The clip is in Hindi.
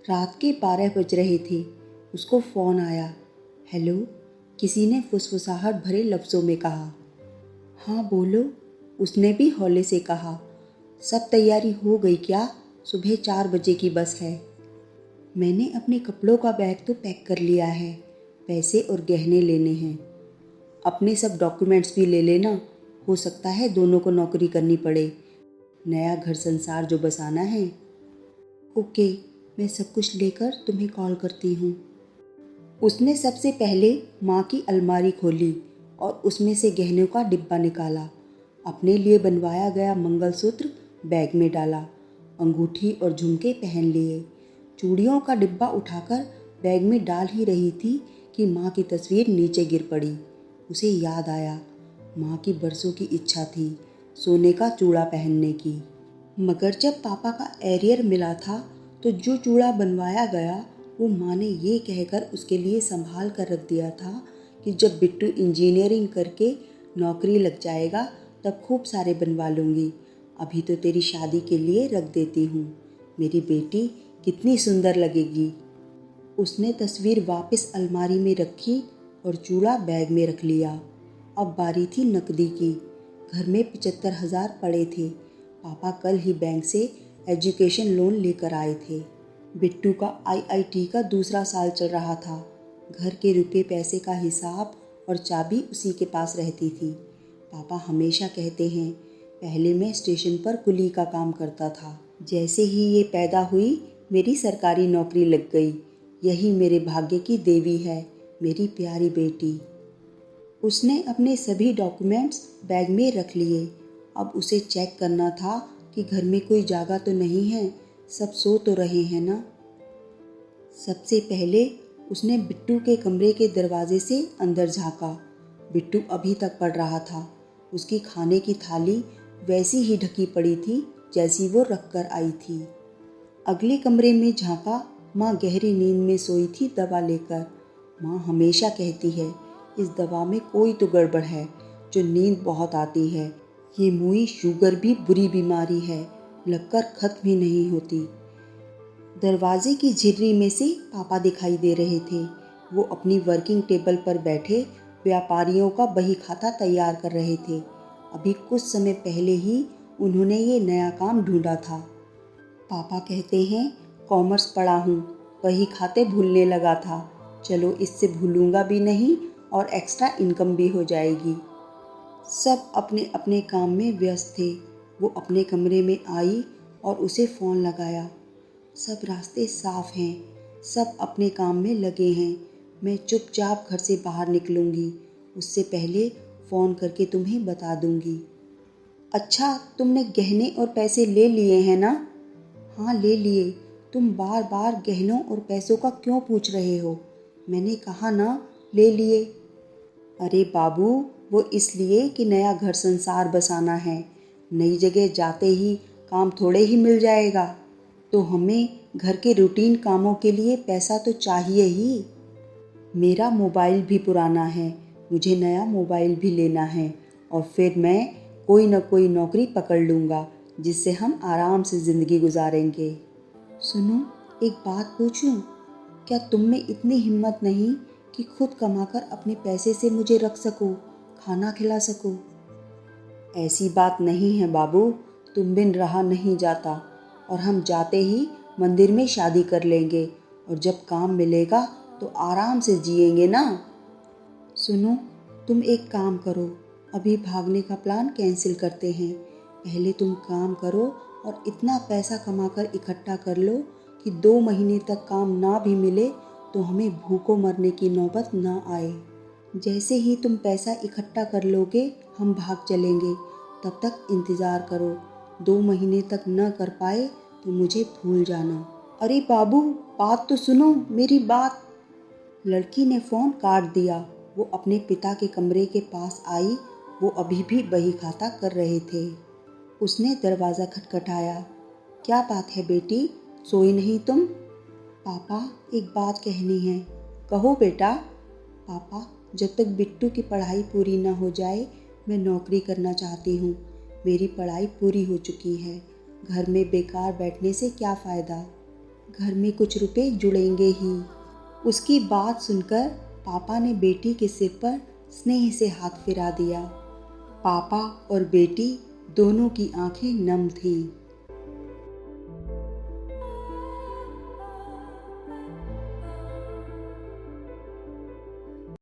रात के 12 बज रहे थे। उसको फ़ोन आया। हेलो, किसी ने फुसफुसाहट भरे लफ्ज़ों में कहा। हाँ बोलो, उसने भी हौले से कहा। सब तैयारी हो गई क्या? सुबह 4 बजे की बस है। मैंने अपने कपड़ों का बैग तो पैक कर लिया है, पैसे और गहने लेने हैं। अपने सब डॉक्यूमेंट्स भी ले लेना, हो सकता है दोनों को नौकरी करनी पड़े। नया घर संसार जो बसाना है। ओके, मैं सब कुछ लेकर तुम्हें कॉल करती हूँ। उसने सबसे पहले माँ की अलमारी खोली और उसमें से गहनों का डिब्बा निकाला। अपने लिए बनवाया गया मंगलसूत्र बैग में डाला। अंगूठी और झुमके पहन लिए। चूड़ियों का डिब्बा उठाकर बैग में डाल ही रही थी कि माँ की तस्वीर नीचे गिर पड़ी। उसे याद आया, माँ की बरसों की इच्छा थी सोने का चूड़ा पहनने की। मगर जब पापा का एरियर मिला था तो जो चूड़ा बनवाया गया वो माँ ने ये कहकर उसके लिए संभाल कर रख दिया था कि जब बिट्टू इंजीनियरिंग करके नौकरी लग जाएगा तब खूब सारे बनवा लूँगी। अभी तो तेरी शादी के लिए रख देती हूँ, मेरी बेटी कितनी सुंदर लगेगी। उसने तस्वीर वापस अलमारी में रखी और चूड़ा बैग में रख लिया। अब बारी थी नकदी की। घर में 75,000 पड़े थे। पापा कल ही बैंक से एजुकेशन लोन लेकर आए थे। बिट्टू का आईआईटी का दूसरा साल चल रहा था। घर के रुपए पैसे का हिसाब और चाबी उसी के पास रहती थी। पापा हमेशा कहते हैं, पहले मैं स्टेशन पर कुली का काम करता था। जैसे ही ये पैदा हुई मेरी सरकारी नौकरी लग गई। यही मेरे भाग्य की देवी है, मेरी प्यारी बेटी। उसने अपने सभी डॉक्यूमेंट्स बैग में रख लिए। अब उसे चेक करना था कि घर में कोई जागा तो नहीं है, सब सो तो रहे हैं ना। सबसे पहले उसने बिट्टू के कमरे के दरवाजे से अंदर झांका। बिट्टू अभी तक पढ़ रहा था। उसकी खाने की थाली वैसी ही ढकी पड़ी थी जैसी वो रख कर आई थी। अगले कमरे में झांका। माँ गहरी नींद में सोई थी दवा लेकर। माँ हमेशा कहती है, इस दवा में कोई तो गड़बड़ है, जो नींद बहुत आती है। ये मुई शुगर भी बुरी बीमारी है, लगकर खत्म ही नहीं होती। दरवाजे की झिर्री में से पापा दिखाई दे रहे थे। वो अपनी वर्किंग टेबल पर बैठे व्यापारियों का बही खाता तैयार कर रहे थे। अभी कुछ समय पहले ही उन्होंने ये नया काम ढूंढा था। पापा कहते हैं, कॉमर्स पढ़ा हूँ, बही खाते भूलने लगा था। चलो इससे भूलूंगा भी नहीं और एक्स्ट्रा इनकम भी हो जाएगी। सब अपने अपने काम में व्यस्त थे। वो अपने कमरे में आई और उसे फ़ोन लगाया। सब रास्ते साफ हैं, सब अपने काम में लगे हैं। मैं चुपचाप घर से बाहर निकलूँगी, उससे पहले फ़ोन करके तुम्हें बता दूँगी। अच्छा, तुमने गहने और पैसे ले लिए हैं ना? हाँ ले लिए। तुम बार बार गहनों और पैसों का क्यों पूछ रहे हो? मैंने कहा ना ले लिए। अरे बाबू, वो इसलिए कि नया घर संसार बसाना है। नई जगह जाते ही काम थोड़े ही मिल जाएगा, तो हमें घर के रूटीन कामों के लिए पैसा तो चाहिए ही। मेरा मोबाइल भी पुराना है, मुझे नया मोबाइल भी लेना है और फिर मैं कोई न कोई नौकरी पकड़ लूँगा जिससे हम आराम से ज़िंदगी गुजारेंगे। सुनो, एक बात पूछूं? क्या तुम में इतनी हिम्मत नहीं कि खुद कमाकर अपने पैसे से मुझे रख सको, खाना खिला सको? ऐसी बात नहीं है बाबू, तुम बिन रहा नहीं जाता और हम जाते ही मंदिर में शादी कर लेंगे और जब काम मिलेगा तो आराम से जिएंगे ना। सुनो, तुम एक काम करो, अभी भागने का प्लान कैंसिल करते हैं। पहले तुम काम करो और इतना पैसा कमाकर इकट्ठा कर लो कि 2 महीने तक काम ना भी मिले तो हमें भूखों मरने की नौबत ना आए। जैसे ही तुम पैसा इकट्ठा कर लोगे हम भाग चलेंगे, तब तक इंतज़ार करो। 2 महीने तक न कर पाए तो मुझे भूल जाना। अरे बाबू, बात तो सुनो, मेरी बात। लड़की ने फ़ोन काट दिया। वो अपने पिता के कमरे के पास आई। वो अभी भी बही खाता कर रहे थे। उसने दरवाज़ा खटखटाया। क्या बात है बेटी, सोई नहीं तुम? पापा, एक बात कहनी है। कहो बेटा। पापा, जब तक बिट्टू की पढ़ाई पूरी ना हो जाए मैं नौकरी करना चाहती हूँ। मेरी पढ़ाई पूरी हो चुकी है, घर में बेकार बैठने से क्या फ़ायदा। घर में कुछ रुपए जुड़ेंगे ही। उसकी बात सुनकर पापा ने बेटी के सिर पर स्नेह से हाथ फिरा दिया। पापा और बेटी दोनों की आंखें नम थीं।